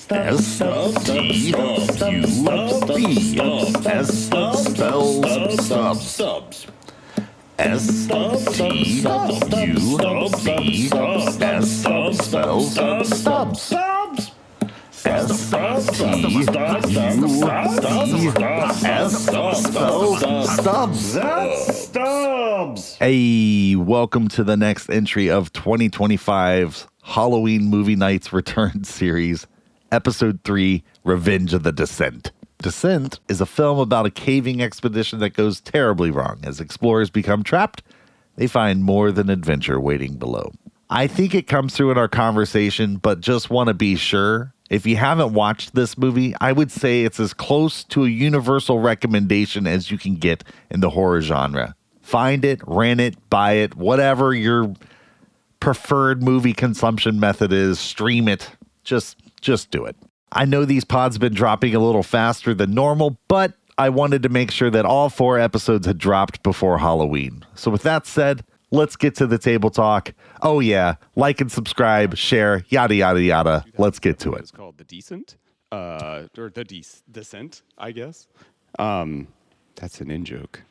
Hey, welcome to the next entry of 2025's Halloween Movie Nights Return series, Episode 3, Revenge of the Descent. Descent is a film about a caving expedition that goes terribly wrong. As explorers become trapped, they find more than adventure waiting below. I think it comes through in our conversation, but just want to be sure. If you haven't watched this movie, I would say it's as close to a universal recommendation as you can get in the horror genre. Find it, rent it, buy it, whatever your preferred movie consumption method is, stream it. Just do it. I know these pods have been dropping a little faster than normal, but I wanted to make sure that all 4 episodes had dropped before Halloween. So with that said, let's get to the table talk. Oh yeah, like and subscribe, share, yada, yada, yada. Let's get to it. It's called The Decent, or The Descent, I guess. That's an in-joke.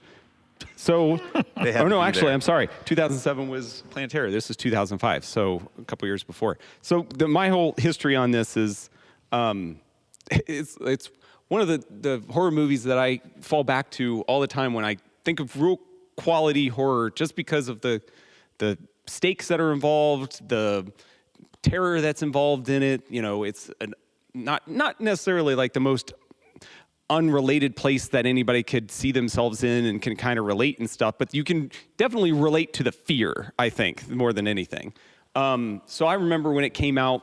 So, I'm sorry. 2007 was Planet Terror. This is 2005, so a couple years before. So my whole history on this is, it's one of the horror movies that I fall back to all the time when I think of real quality horror, just because of the stakes that are involved, the terror that's involved in it. You know, it's not necessarily like the most unrelated place that anybody could see themselves in and can kind of relate and stuff, but you can definitely relate to the fear, I think, more than anything. So I remember when it came out,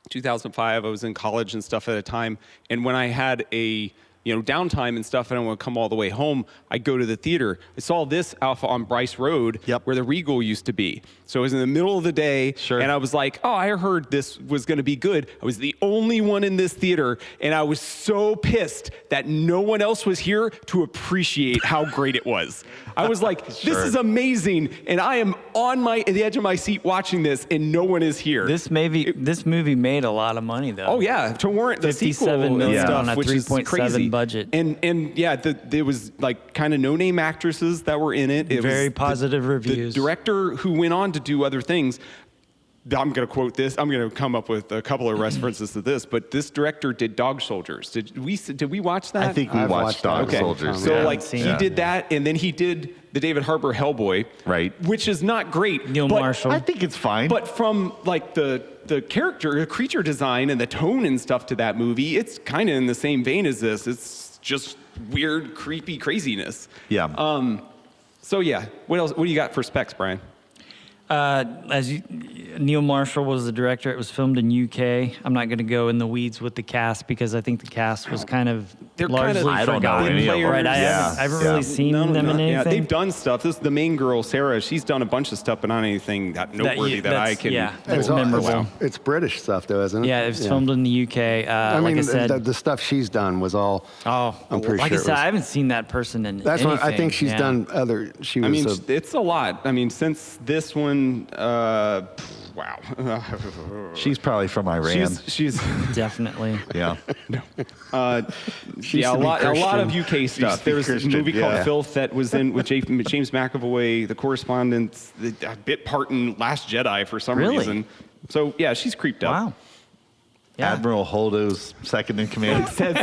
2005, I was in college and stuff at the time, and when I had a downtime and stuff, and I want to come all the way home, I go to the theater. I saw this Alpha on Bryce Road, where the Regal used to be. So it was in the middle of the day, and I was like, oh, I heard this was going to be good. I was the only one in this theater, and I was so pissed that no one else was here to appreciate how great it was. I was like, this is amazing, and I am on the edge of my seat watching this, and no one is here. This movie made a lot of money, though. Oh, yeah, to warrant the sequel and stuff, on a which is crazy. Budget. And yeah, there was like kind of no-name actresses that were in it. It Very was positive reviews. The director who went on to do other things, I'm going to quote this. I'm going to come up with a couple of references to this, but this director did Dog Soldiers. Did we watch that? I think we watched Dog Soldiers. So he did that, and then he did the David Harbour Hellboy, right? Which is not great. Neil Marshall. I think it's fine. But from like the creature design and the tone and stuff to that movie, it's kind of in the same vein as this. It's just weird, creepy craziness. Yeah. So yeah, what else? What do you got for specs, Brian? Neil Marshall was the director. It was filmed in UK. I'm not going to go in the weeds with the cast because I think the cast was kind of largely I don't know forgotten. any of them. Right? I haven't really seen them in anything. Yeah, they've done stuff. This is the main girl, Sarah. She's done a bunch of stuff, but not anything that noteworthy that I can. Yeah, it's memorable. It's British stuff, though, isn't it? Yeah, it was filmed in the UK. I mean, like I said, the stuff she's done was all. Oh, I'm pretty like sure I said, I haven't seen that person in. That's anything. what I think she's done. Other. She was. I mean, it's a lot. I mean, since this one. Wow. She's probably from Iran. She's definitely. Yeah. A lot of UK stuff. There was a movie called Filth that was in with James McAvoy, the correspondent, a bit part in Last Jedi for some reason. So yeah, she's creeped up. Wow. Yeah. Admiral Holdo's second in command. It says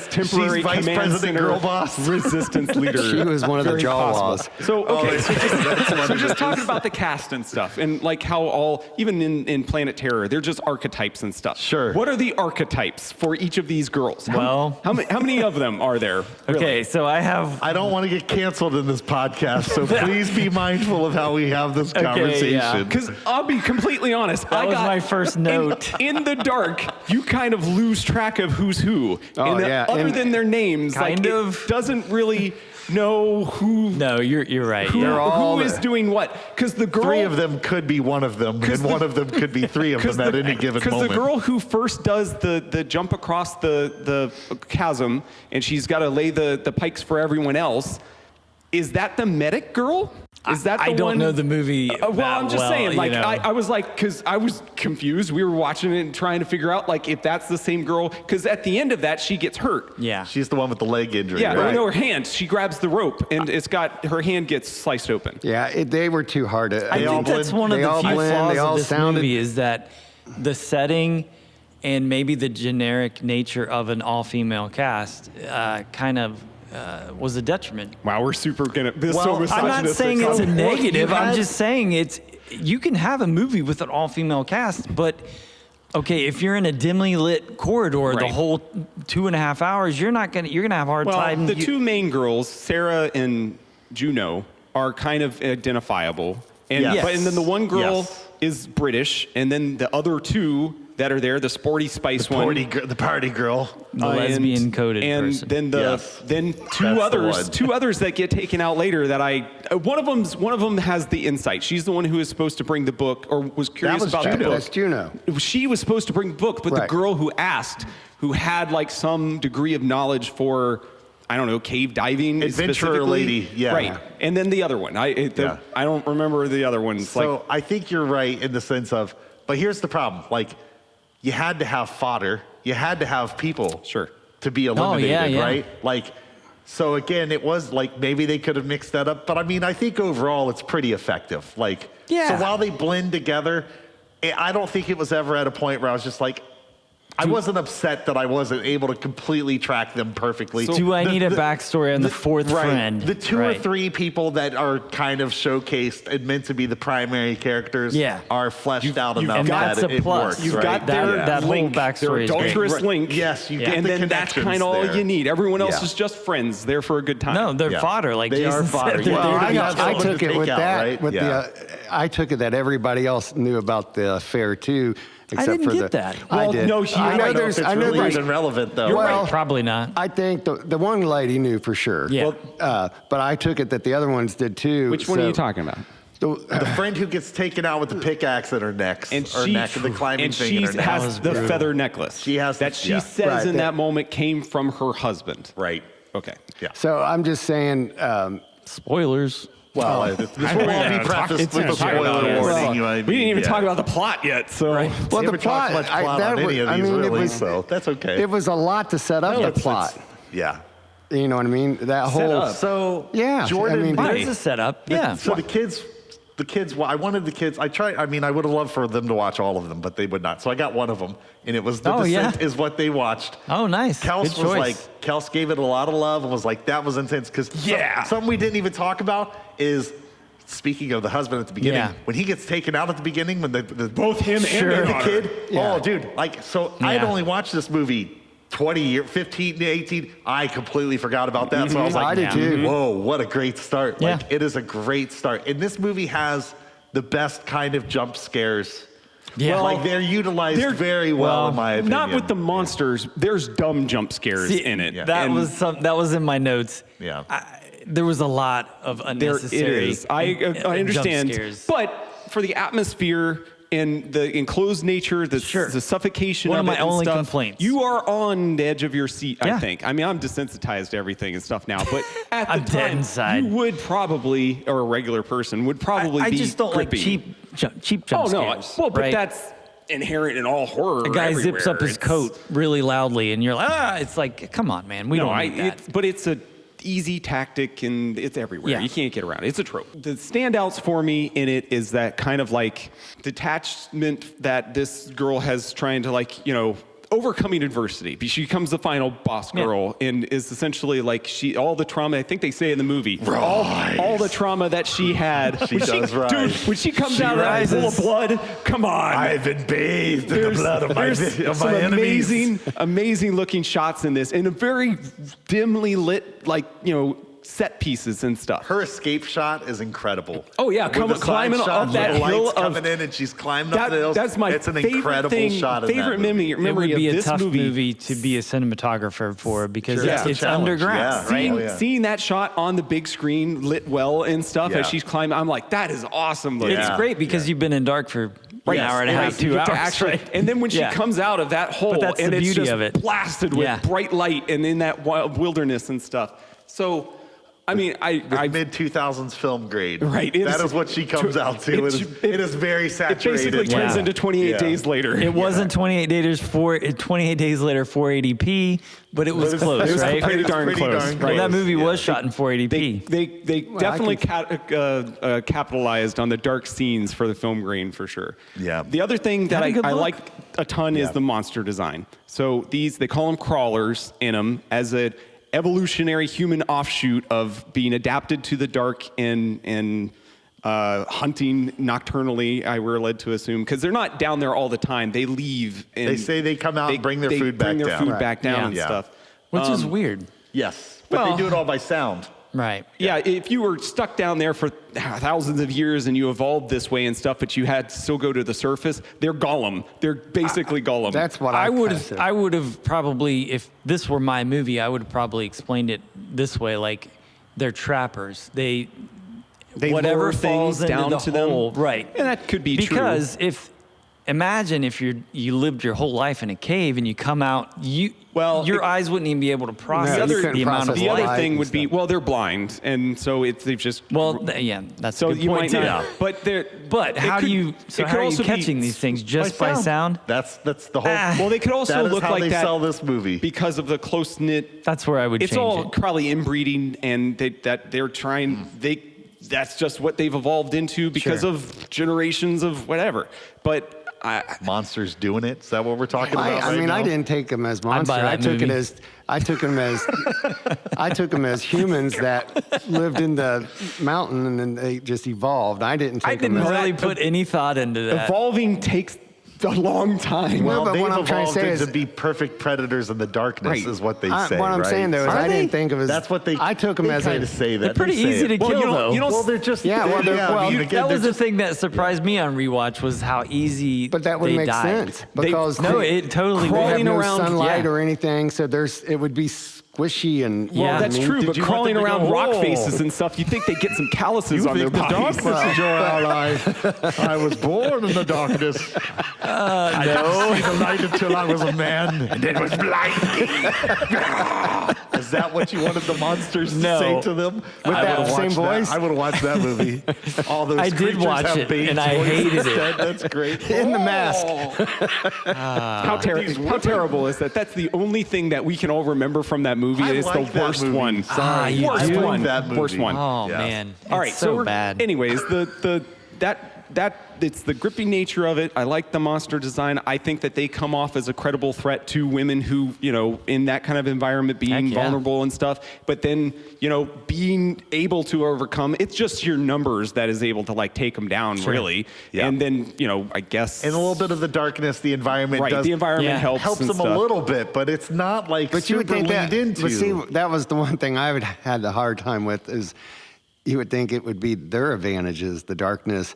temporary she's vice command president, center, girl boss, resistance leader. She was one of the Very Jawas. So so just talking about the cast and stuff, and like how even in Planet Terror, they're just archetypes and stuff. Sure. What are the archetypes for each of these girls? How many of them are there? Really? Okay, so I don't want to get canceled in this podcast, so please be mindful of how we have this conversation. Because I'll be completely honest, that was my first note. In the dark, you kind of lose track of who's who. Other than their names, it doesn't really know who. No, you're right. Who is doing what? Because the girl. 3 of them could be one of them, and one of them could be 3 of them at any given moment. Because the girl who first does the jump across the chasm, and she's got to lay the pikes for everyone else. Is that the medic girl? Is that the I don't one? know the movie. Well, I'm just saying, you like, know. I was like, because I was confused. We were watching it and trying to figure out, like, if that's the same girl. Because at the end of that, she gets hurt. Yeah. She's the one with the leg injury. Yeah, right? no, her hand. She grabs the rope, and her hand gets sliced open. Yeah, they were too hard to. I think that's one of they the all few blend, flaws they all of this sounded- movie is that the setting and maybe the generic nature of an all-female cast kind of was a detriment. Wow, we're super gonna. This Well, so I'm not misogynistic. saying it's a negative. you I'm had- just saying you can have a movie with an all-female cast, but okay, if you're in a dimly lit corridor the Right. whole 2.5 hours, you're gonna have a hard Well, time. the two main girls, Sarah and Juno, are kind of identifiable, and Yes. and then the one girl Yes. is British, and then the other two that are there, the sporty spice one, The party girl. the lesbian coded and person. then Yes. then That's the one. two others that get taken out later. That one of them has the insight. She's the one who is supposed to bring the book, or was curious was about Juno. the book. That's Juno. She was supposed to bring the book, but the Right. girl who asked, who had like some degree of knowledge for, I don't know, cave diving, Adventurer specifically. lady, yeah. right. And then the other one, I don't remember the other ones. So I think you're right in the sense of, but here's the problem. Like, you had to have fodder. You had to have people Sure. to be eliminated, yeah. right? Like, so again, it was like maybe they could have mixed that up. But I mean, I think overall it's pretty effective. Like, Yeah. so while they blend together, I don't think it was ever at a point where I was just like, I wasn't upset that I wasn't able to completely track them perfectly. Do I need a backstory on the fourth right, friend? The two or Right. three people that are kind of showcased and meant to be the primary characters Yeah. are fleshed out you've enough and that that's a it plus. works. You've right? got That- their that whole link, backstory their is great. adulterous Right. link. Yes, you Yeah. get and the then that's connections kind of all there. you need. Everyone else Yeah. is just friends, there for a good time. No, they're Yeah. fodder. Like They Jason are fodder. said, they're Well, there to I, be got I someone took to it take with out, that. right? With Yeah. I took it that everybody else knew about the affair too, except didn't for get the. that. I Well, did. no, I you're know right. there's. It's I know really there's. even relevant though. You're Well, right. Probably not. I think the one lady knew for sure. Yeah. But I took it that the other ones did too. Which one are you talking about? The friend who gets taken out with the pickaxe in her neck, And or she, neck, the climbing and thing she in her neck. has the feather necklace. She has that the- she yeah. says Right, in that- that moment came from her husband. Right. Okay. Yeah. So I'm just saying. Spoilers. Well, this will all be prefaced with a It's spoiler about it. warning. Well, we didn't even talk about the plot yet, so. Well, We the haven't talked plot. much plot that on any of I these, mean, really, it was. so that's okay. It was a lot to set up the plot. Yeah. You know what I mean? That whole. up. So Yeah, Jordan. I mean, Why? There's a setup. Yeah. So the kids. Well, I wanted the kids. I mean, I would have loved for them to watch all of them, but they would not. So I got one of them, and it was The Oh, yeah. Descent is what they watched. Oh, nice. Kels Good was choice. like, Kels gave it a lot of love and was like, that was intense. Because something we didn't even talk about is, speaking of the husband at the beginning, Yeah. when he gets taken out at the beginning, when the Both him and and their the daughter. kid, Yeah. oh, dude, like, so I had Yeah. only watched this movie 20 years, 15 to 18. I completely forgot about that. So I was like, I did too. whoa, what a great start. Like, Yeah. it is a great start. And this movie has the best kind of jump scares. Yeah. Like, they're utilized very well, in my opinion. Not with the monsters. There's dumb jump scares See, in it. Yeah. That And that was in my notes. Yeah. There was a lot of there it unnecessary. is. I jump understand. scares. But for the atmosphere and the enclosed nature, the suffocation One of of it my and only stuff, complaints. you are on the edge of your seat, I Yeah. think. I mean, I'm desensitized to everything and stuff now, but at the I'm dead time, inside. you would probably, or a regular person would probably I be just don't grippy. like cheap jump Oh, no. scares. Well, but right? that's inherent in all horror. a guy zips up everywhere. his It's- coat really loudly, and you're like, it's like, come on, man, we No, don't need that. but it's a easy tactic and it's everywhere. Yeah. You can't get around it. It's a trope. The standouts for me in it is that kind of like detachment that this girl has trying to like, overcoming adversity. She becomes the final boss girl and is essentially like all the trauma, I think they say in the movie, all the trauma that she had. She does rise. Dude, when she comes She out of that pool of rises. blood, come on. I've been bathed in the blood of my, There's of some my enemies. amazing looking shots in this, and a very dimly lit, set pieces and stuff. Her escape shot is incredible. Oh, yeah, With the side climbing shot, up that with the hill lights of- coming in, and she's climbing up the hills. That's my It's an favorite incredible thing, shot. In favorite that movie. It would memory be of a this tough movie to be a cinematographer for because Sure. it's, It's a it's challenge, underground, yeah. right? Seeing, Oh, yeah. seeing that shot on the big screen lit well and stuff Yeah. as she's climbing, I'm like, that is awesome. Looking. It's Yeah. great because you've been in dark for an hour and a half, You 2 get to hours. actually- right? And then when she Yeah. comes out of that hole, that's and the it's beauty just of it. blasted with Yeah. bright light and in that wild wilderness and stuff. So I mean, I mid 2000s film grade. Right. That is what she comes out to. It is very it saturated. basically turns Yeah. into 28 days later. It wasn't 28 days 480p, but it was close, it was right? pretty darn close. Well, that movie was shot in 480p. They definitely capitalized on the dark scenes for the film grain for sure. Yeah. The other thing that Had a good I look. like a ton is the monster design. So they call them crawlers in them as a evolutionary human offshoot of being adapted to the dark and hunting nocturnally, we're led to assume, because they're not down there all the time. They leave. And They say they come out and bring their food back bring their down. food Right. back down Yeah. and Yeah. stuff. Which is weird. Yes. But Well- they do it all by sound. Right. Yeah, if you were stuck down there for thousands of years and you evolved this way and stuff, but you had to still go to the surface, they're Gollum. They're basically Gollum. That's what I would kinda have. said. I would have probably, if this were my movie, I would have probably explained it this way: like they're trappers. They whatever lure falls things into down the to them. hole, right? And that could be true. because imagine if you lived your whole life in a cave and you come out, your eyes wouldn't even be able to process you couldn't the amount of process the other light. thing and would be, stuff. well, they're blind, and so they've just Yeah, that's so a good you point might too. not. But But how are you catching these things just by sound? That's the whole. Well, they could also that is look how like they that sell this movie. because of the close knit. That's where I would It's change all it. probably inbreeding, and they're trying. That's just what they've evolved into because Sure. of generations of whatever. But Monsters doing it. Is that what we're talking about? I right mean, now? I didn't take them as I'd buy monsters. that I took it movie. as I took them as humans that lived in the mountain and then they just evolved. I didn't take them Didn't as really put any thought into that. evolving takes a long time. Well, but they've what I'm trying to evolved say is- to be perfect predators in the darkness, Right. is what they I- say. what I'm right? saying though is Are I they? didn't think of as That's what they. I took them they as kind a of say that. They're pretty They say easy it. to Well, kill, you don't- though. you don't- Well, they're just. Yeah, well, they're- I well, mean, you- again, that was they're the thing that surprised me on rewatch was how easy. But that would they make died. sense because No, they- it totally they would. have Crawling no around- sunlight yeah. or anything, so it would be squishy and Well, Well, that's true, Did but you want crawling them to around go, rock "Whoa"? faces and stuff, you think they get some calluses on their bodies. is your ally. I was born in the darkness. I didn't see the light until I was a man, and it was blinding. Is that what you wanted the monsters to No. say to them? With I that would've same watched voice? I would have watched that movie. All those I did creatures watch have it, bass and I voices hated it. instead. That's great. in the mask. How terrible is that? That's the only thing that we can all remember from that movie. I It's like the that worst movie. one. Sorry, you worst do? one. That movie. Worst one. Oh Yeah. man, All right, it's so we're- bad. Anyways, that it's the gripping nature of it. I like the monster design. I think that they come off as a credible threat to women who, in that kind of environment, being Heck yeah. vulnerable and stuff. But then, being able to overcome. It's just your numbers that is able to take them down, really. Yeah. And then, I guess. And a little bit of the darkness, the environment right. does The environment Yeah. helps and them stuff. a little bit, but it's not like But you would super think leaned that. into. But see, that was the one thing I would had the hard time with is you would think it would be their advantages, the darkness.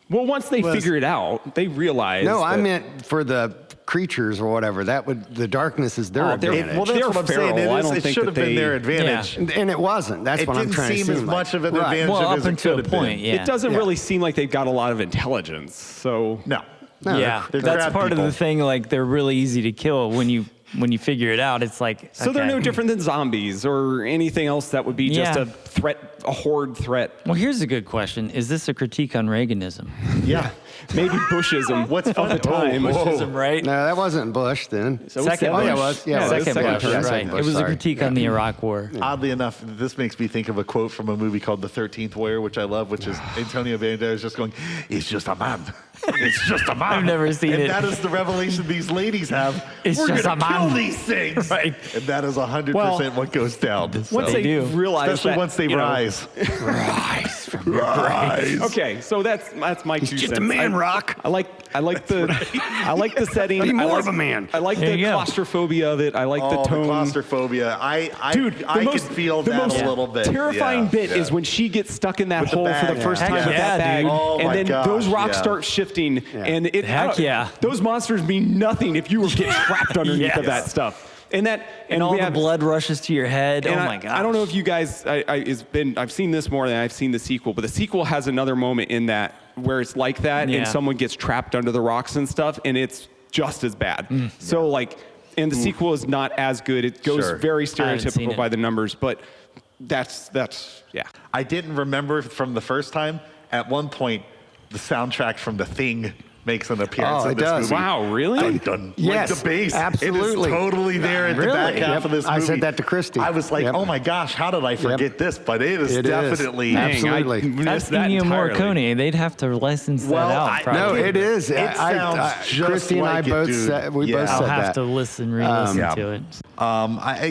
Well, once they Was- figure it out, they realize. No, I that- meant for the creatures or whatever. The darkness is their Oh, they're- advantage. well, that's They're what I'm saying. feral. I It, don't is, it think should that have been they- their advantage. and it wasn't. That's It what I'm didn't trying to seem seem as like. much of an Right. advantage well, up as it until a could have been. point, yeah. It doesn't Yeah. really seem like they've got a lot of intelligence. So No. No, yeah, they're that's crab part people. of the thing. Like they're really easy to kill when you figure it out. It's like So they're okay. no different than zombies or anything else that would be just Yeah. a threat, a horde threat. Well, here's a good question: is this a critique on Reaganism? Yeah. Maybe Bushism What's of the funny- time. Whoa. Bushism, right? No, that wasn't Bush then. So Second it's Bush. yeah, it was. Yeah, it was. second second Bush, Bush, right? second Bush, It was a sorry. critique on the Iraq War. Oddly enough, this makes me think of a quote from a movie called The 13th Warrior, which I love, which is Antonio Banderas just going, "It's just a man. It's just a man." I've never seen and it. that is the revelation these ladies have. It's We're just gonna a kill man. these things. Right. And that is 100% what goes down. Once So- they do. realize especially that, once they rise. Rise from your Rise. Okay, so that's my 2 just cents. a man, Rock. I like the setting. Be more I like, of a man. I like There the you go. claustrophobia of it. I like Oh, the tone. claustrophobia. Dude, I could feel the that most a little bit. terrifying Yeah, bit yeah. is when she gets stuck in that With the hole for the bag. first Heck time with yeah, that bag, dude. Oh and my then gosh, those rocks yeah. start shifting, and it. Heck yeah. Those monsters mean nothing if you were getting trapped underneath of Yes. that stuff. And And all we the have, blood rushes to your head. and Oh my god! I don't know if you guys, I've seen this more than I've seen the sequel, but the sequel has another moment in that where it's like that, Yeah. and someone gets trapped under the rocks and stuff, and it's just as bad. So and the sequel is not as good. It goes Sure. very I haven't seen stereotypical it. by the numbers, but that's yeah. I didn't remember from the first time. At one point, the soundtrack from The Thing makes an appearance Oh, in it this does. movie. Wow, really? Dun, dun. Yes, Like the bass. absolutely. It is totally there at the back Really? half of this I movie. said that to Christy. I was like, Yep. oh my gosh, how did I forget this? But it is It is. definitely. Absolutely. Dang, I That's missed that Ennio entirely. Morricone. They'd have to license Well, that out. I- Probably. No, it is. It sounds just Christy and like I it, both dude. said, we Yeah. both I'll said have that. to re-listen Yeah. to it.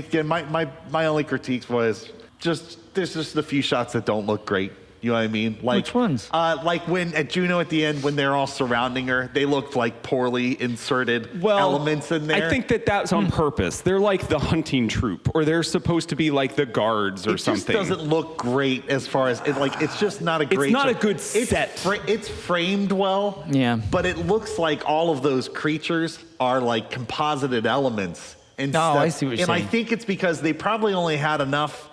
Again, my only critiques was there's just a few shots that don't look great. You know what I mean? Like, Which ones? Like when at Juno at the end, when they're all surrounding her, they looked like poorly inserted elements in there. I think that's on purpose. They're like the hunting troop, or they're supposed to be like the guards or it something. just doesn't look great as far as it's just not a great. not a shot. good It's set. It's framed well. Yeah. But it looks like all of those creatures are like composited elements. And Oh, I stuff. see what you're And I saying. think it's because they probably only had enough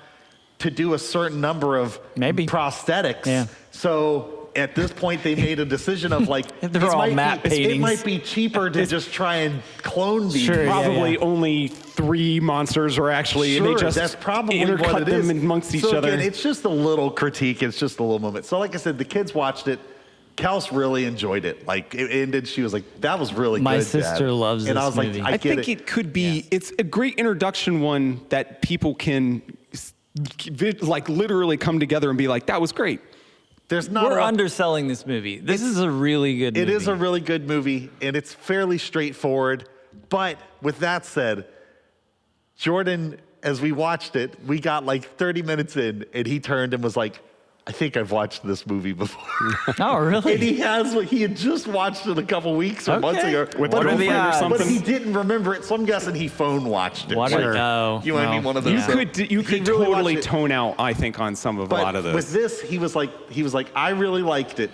to do a certain number of Maybe. prosthetics. Yeah. So at this point, they made a decision of like, They're this all might matte be, it paintings. might be cheaper to just try and clone these. Sure, yeah, Probably only 3 monsters are actually, Sure, and they just that's probably intercut what it them is. amongst each so other. Again, it's just a little critique. It's just a little moment. So like I said, the kids watched it. Kels really enjoyed it. Like it ended, she was like, "That was really My good." sister Dad." loves and I this was movie. like, I get think it could be. It's a great introduction one that people can like literally come together and be like, "That was great." There's not. We're a- underselling this movie. This is a really good It movie. is a really good movie, and it's fairly straightforward. But with that said, Jordan, as we watched it, we got like 30 minutes in, and he turned and was like, "I think I've watched this movie before." Oh, really? And he had just watched it a couple weeks or months Okay. ago. With but a he- girlfriend or But something. he didn't remember it, so I'm guessing he phone watched it. What Like, oh, you know what I mean? One of those. You So could he really really totally watched it. tone out, I think, on some of a But lot of those. with this, he was like, I really liked it.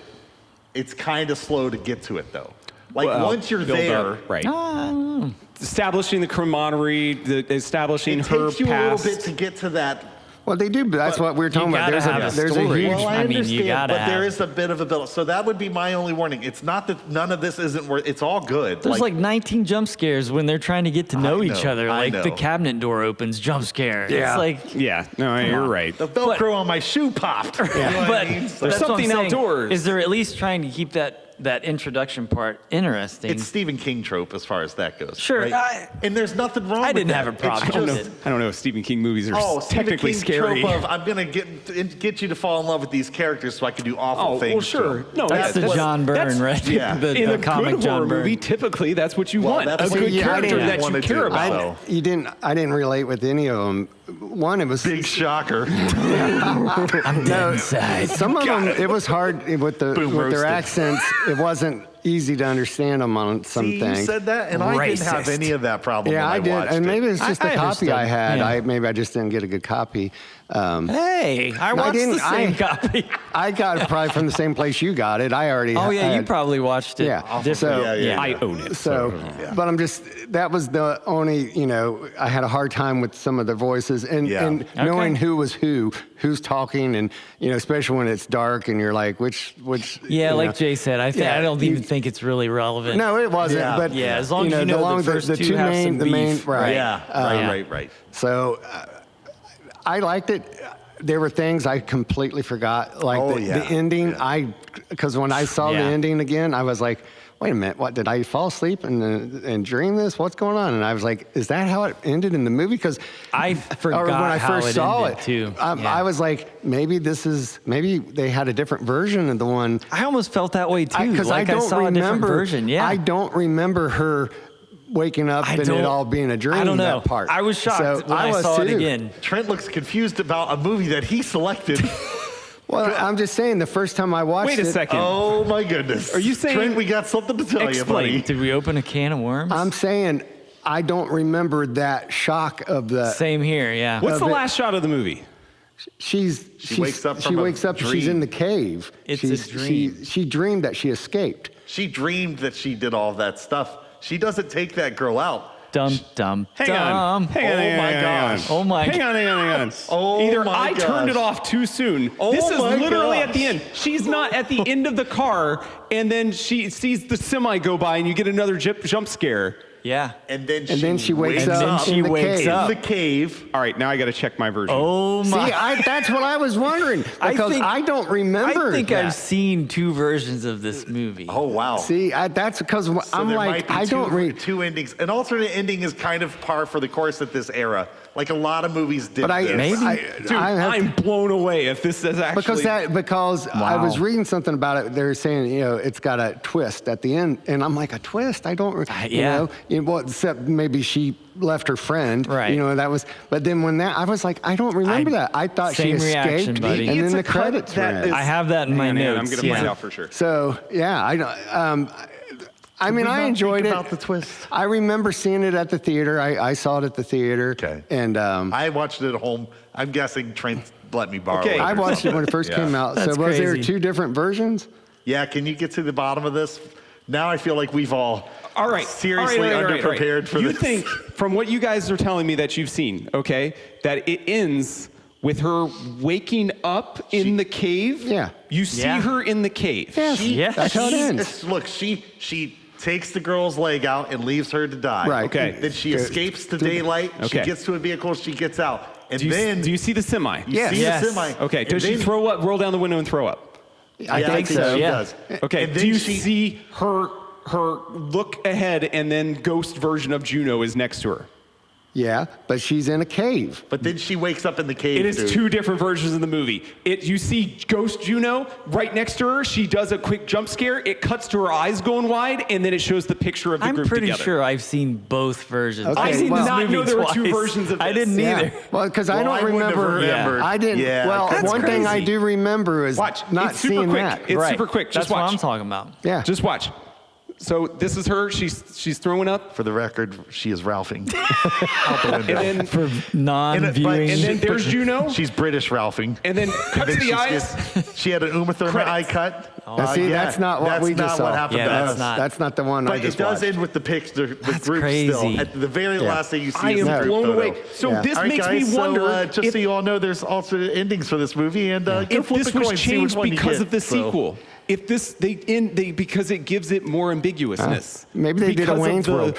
It's kind of slow to get to it though. Like Well, once you're build there, up, right? Oh, Establishing the camaraderie, establishing it her takes you past. a little bit to get to that. Well, they do, but that's what we were talking about. gotta have a There's a story. huge. Well, I I mean, you understand, gotta but there have- is a bit of a build. So that would be my only warning. It's not that none of this isn't worth. It's all good. there's like 19 jump scares when they're trying to get to know each know, other. I Like the know. cabinet door opens, jump scare. Yeah. It's like, Yeah, no, you're right. the Velcro on my shoe popped. You know what but I mean? So that's what I'm something saying, outdoors. Is they're at least trying to keep that introduction part interesting. it's Stephen King trope as far as that goes. Sure, right? And there's nothing wrong. I with didn't that. have a problem It's with just- it. I don't know if Stephen King movies are Oh, Stephen technically King scary. trope of I'm gonna get you to fall in love with these characters so I can do awful Oh, things. well, to sure. them. No, that's the that's- John Byrne, that's- right? yeah. the, In the a comic good John horror Byrne. movie, typically that's what you Well, want. that's A what good you character didn't that want you to care do, about. so. I didn't relate with any of them. One, it was Big shocker. I'm dead inside. some of them. It was hard with Boom, their roasted. accents. It wasn't easy to understand them on some See, you things. said that, and I didn't have Racist. any of that problem. Yeah, when I did, watched and it. maybe it's just I the copy understood. I had. Yeah. Maybe I just didn't get a good copy. Hey, I watched didn't- the same copy. I got it probably from the same place you got it. I already. Oh yeah, you had- probably watched it. Yeah. different. So- Yeah, yeah. I own it. So, but I'm just, that was the only, I had a hard time with some of the voices and, Yeah. and knowing who was who's talking, and, especially when it's dark and you're like, which. Yeah, you like know. Jay said, I Yeah, don't you- even think it's really relevant. No, it wasn't. Yeah. But Yeah, as long as you know the first two two have main, some the main, beef. right. Yeah, right. So I liked it. There were things I completely forgot, like Oh, the yeah. ending. Yeah. Because when I saw the Yeah. ending again, I was like, wait a minute, what, did I fall asleep and dream this? What's going on? And I was like, is that how it ended in the movie? Because I forgot or when I how first it saw ended, it, too. I Yeah. was like, maybe they had a different version of the one. I almost felt that way too. Because Like I don't saw a different remember. version. Yeah. I don't remember her waking up and it all being a dream. I don't know. That part. I was shocked So when I was saw it too. again. Trent looks confused about a movie that he selected. Well, I'm just saying, the first time I watched Wait a it, second. Oh my goodness! Are you saying- Trent? We got something to tell you, Explain. buddy. Did we open a can of worms? I'm saying I don't remember that shock of the. Same here. Yeah. What's the of it. last shot of the movie? She wakes up from a and she's dream. in the cave. It's a dream. She dreamed that she escaped. She dreamed that she did all that stuff. She doesn't take that girl out. Dum dum Hang dum. on. Hang on. Oh hang on, my hang on. gosh. Oh my. Hang on. Oh Either my I turned it gosh. off too soon. Oh this is my literally gosh. at the end. She's not at the end of the car, and then she sees the semi go by, and you get another jump scare. Yeah. And then she wakes And then up she in the wakes cave. up. in the cave. All right, now I got to check my version. Oh my. See, that's what I was wondering because I don't remember. I think that. I've seen 2 versions of this movie. Oh wow. See, that's because So I'm there like, might be I don't read. two endings. An alternate ending is kind of par for the course at this era. Like a lot of movies did. But I this. Maybe. Dude, I have I'm blown away if this is actually because I was Wow. reading something about it. They were saying, it's got a twist at the end, and I'm like, a twist? I don't, Yeah. well, except maybe she left her friend, Right. That was. But then when I was like, I don't remember that. I thought Same she reaction, escaped, buddy. and It's then a the cut credits that ran. is- I have that in my Man, notes. I'm going to yeah. find out for sure. So yeah, I don't. I mean, we I not enjoyed think it. about the twist? I remember seeing it at the theater. I saw it at the theater. Okay. And I watched it at home. I'm guessing Trent let me borrow Okay. it. I or watched it something. when it first Yeah. came out. That's So was there crazy. 2 different versions? Yeah, can you get to the bottom of this? Now I feel like we've all seriously underprepared for you this. think, from what you guys are telling me that you've seen, okay, that it ends with her waking up in the cave? Yeah. You see Yeah. her in the cave. Yes. Yes. That's how it She- ends. Look, she takes the girl's leg out and leaves her to die. Right. Okay. Then she Good. escapes to daylight. She Okay. gets to a vehicle. She gets out. And Do you, then do you see the semi? you Yes. see Yes. the semi. Okay, and does she then- throw up, roll down the window and throw up? I Yeah, think so. she yeah. does. Okay, And do then you she- see her look ahead and then ghost version of Juno is next to her? Yeah, but she's in a cave. But then she wakes up in the cave. It is dude. 2 different versions of the movie. You see Ghost Juno right next to her. She does a quick jump scare. It cuts to her eyes going wide, and then it shows the picture of the I'm group pretty together. sure I've seen both versions. Okay, I I've did seen well- this not movie know there were 2 twice. versions of this. I didn't Yeah. either. Well, because I Well, don't I wouldn't have remember. remembered. I didn't. Yeah, well, that's one thing I crazy. do remember is Watch. not It's super seeing quick. that. It's Right. super quick. That's Just what watch. I'm talking about. Yeah. Just watch. So this is her. She's throwing up. For the record, she is Ralphing out the window. And then, For non-viewing. and then there's Juno. She's British Ralphing. And then cut to then the she eyes. She had an Uma Thurman Credits. eye cut. Now, see, that's not what that's we just not saw. what happened Yeah, to that's us. not- That's not the one I But it just does watched. end with the picture, the That's group still. crazy. At the very Yeah. last thing you see I is am the group blown photo. away. So Yeah. this All right, makes guys, me wonder just if, so you all know, there's alternate endings for this movie, and go if flip this a was coin, see which changed one you because get. of the So- sequel. If this because it gives it more ambiguousness. Maybe they did a Because of Wayne's the- World.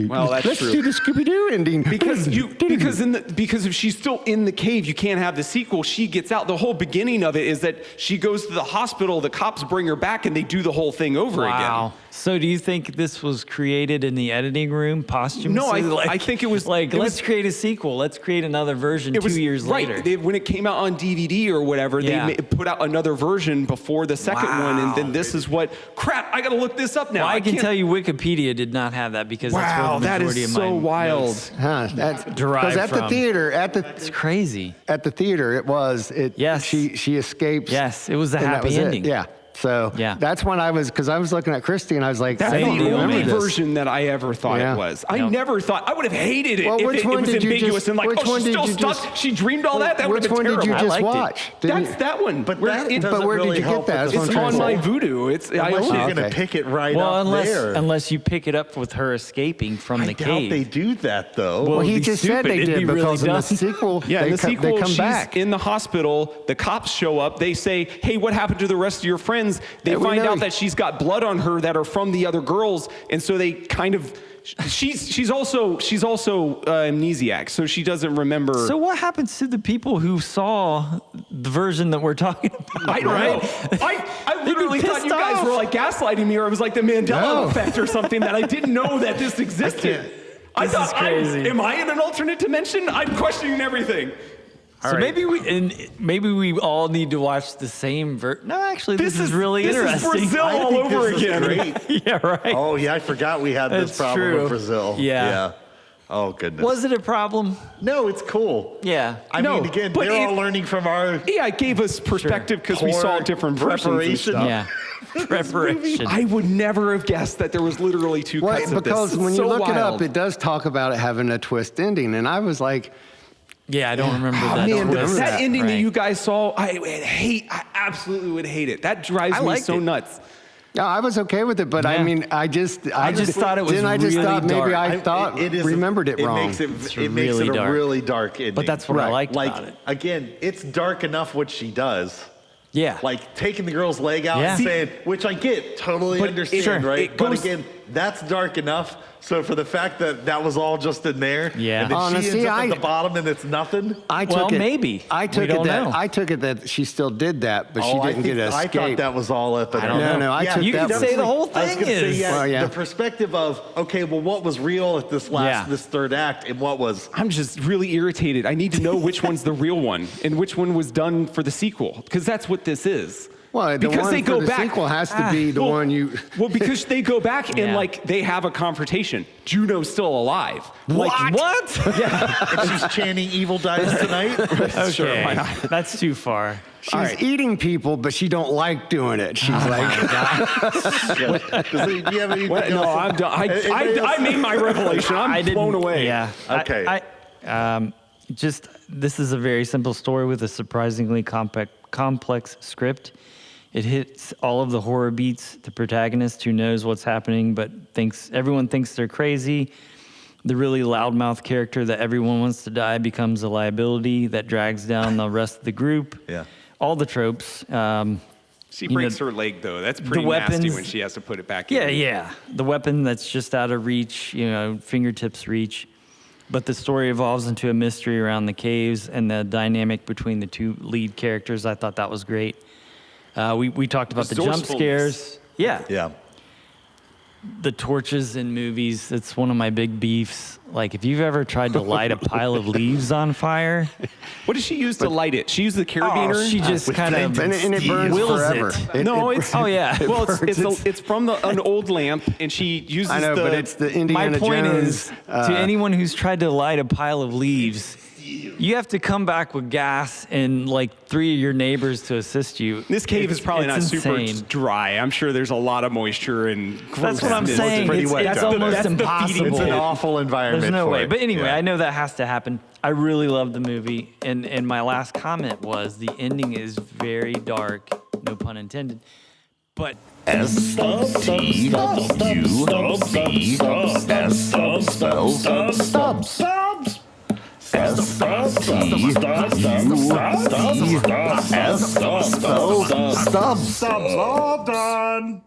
Well, that's Let's true. do the Scooby-Doo ending. Because if she's still in the cave, you can't have the sequel. She gets out. The whole beginning of it is that she goes to the hospital. The cops bring her back, and they do the whole thing over Wow. again. So do you think this was created in the editing room posthumously? No, I think it was- like, it let's was- create a sequel. Let's create another version It was 2 years right. later. When it came out on DVD or whatever, Yeah. they put out another version before the second one, and then this is what. Crap! I got to look this up now. Well, I can can't- tell you Wikipedia did not have that because Wow, that's where the that majority is of my so wild. notes- Huh, that's Derived because at the from. theater, It's crazy. at the theater, it was it. Yes. she escapes. Yes, it was a and that happy was it. ending. Yeah. So Yeah. that's when because I was looking at Christy and I was like, That's I Same don't the deal, remember only man. this. version that I ever thought Yeah. it was. I Yep. never thought I would have hated it Well, if which it one was did you ambiguous just- and like, which oh, one she's did still you stuck. just- She dreamed all that. That would Which have been one did terrible. you just I liked it. watch? That's that one. But Where that it- doesn't but where did really you get help that? with That's the it's what I'm on trying my to say. Voodoo. It's I Unless own you're it. going to Okay. pick it right Well, up there. unless you pick it up with her escaping from I the doubt cave. they do that, though. Well, he it'd be just said stupid. they It'd be did really because in the dumb. sequel, Yeah, in they the sequel, they come she's back. in the hospital. The cops show up. They say, "Hey, what happened to the rest of your friends?" They Yeah, we find know. out that she's got blood on her that are from the other girls, and so they kind of. She's also amnesiac, so she doesn't remember. So what happens to the people who saw the version that we're talking about? I don't know. I literally thought you guys were like gaslighting me, or it was like the Mandela No. effect or something that I didn't know that this existed. I This thought, is crazy. am I in an alternate dimension? I'm questioning everything. So right. maybe we all need to watch the same version. No, actually, this is really this interesting. is Brazil I all think over this is again. great. Yeah, right. Oh, yeah, I forgot we had this That's problem true. with Brazil. Yeah. Oh, goodness. Was it a problem? No, it's cool. Yeah. I No, mean, again, but they're all it- learning from our Yeah, it gave us perspective because we Poor saw different versions and preparation. stuff. Yeah. Preparation. I would never have guessed that there was literally two Well, cuts of this. because It's when you so look it up, wild. it does talk about it having a twist ending, and I was like, Yeah, I don't remember Oh, that. man, remember that that. ending that Right. you guys saw, I absolutely would hate it. That drives I me liked so it. nuts. yeah, I was okay with it, but I Yeah. mean, I just thought it was Then I just really thought maybe dark. I thought it is remembered it wrong. Makes it It's it makes really it a dark. really dark ending. But that's what I liked like, about it. Again, it's dark enough what she does. Yeah. Like taking the girl's leg out Yeah. and saying, which I get, totally But understand, sure, right? it But goes- again, that's dark enough. So for the fact that that was all just in there, Yeah. and then she Honestly, ends up at the bottom and it's nothing. I Well, took it. maybe. I We took don't it that know. I took it that she still did that, but she didn't get to I escape. thought that was all up in I don't her. know. No, I took You that. can say the whole I was thing gonna say, is. yeah, Well, yeah. the perspective of, okay, well, what was real at this this third act, and what was I'm just really irritated. I need to know which one's the real one and which one was done for the sequel, because that's what this is. Well, the because one they for go the back. sequel has to be the one you. Well, because they go back and Yeah. like they have a confrontation. Juno's still alive. What? Like, and she's chanting "Evil dies tonight." Okay, Sure, why not? that's too far. She's eating people, but she don't like doing it. She's like, Do you have anything What? No, else? I'm done. Anybody else? I made my revelation. I'm blown away. Yeah. Okay. Just this is a very simple story with a surprisingly complex script. It hits all of the horror beats. The protagonist who knows what's happening, but everyone thinks they're crazy. The really loudmouth character that everyone wants to die becomes a liability that drags down the rest of the group. Yeah. All the tropes. She You breaks know, her leg though. That's pretty the nasty weapons- when she has to put it back Yeah, in. yeah. The weapon that's just out of reach, fingertips reach. But the story evolves into a mystery around the caves and the dynamic between the two lead characters. I thought that was great. We talked about the jump Resourcefulness. scares. Yeah. Yeah. The torches in movies, it's one of my big beefs. Like, if you've ever tried to light a pile of leaves on fire, What does she use to light it? She used the carabiner. she just kind of and it burns wills forever. it. No, it's Oh, yeah. Well, burns. it's from an old lamp, and she uses I know, but it's the Indiana My point Jones. is, to anyone who's tried to light a pile of leaves, you have to come back with gas and like 3 of your neighbors to assist you. This cave is probably not it's super insane. dry. I'm sure there's a lot of moisture and That's what I'm grossness. saying. pretty It's, wet it's down there. almost That's the feeding impossible. It's an pit. awful environment. There's no for way. it. But anyway, Yeah. I know that has to happen. I really love the movie. And my last comment was the ending is very dark, no pun intended. But Stubs. All done.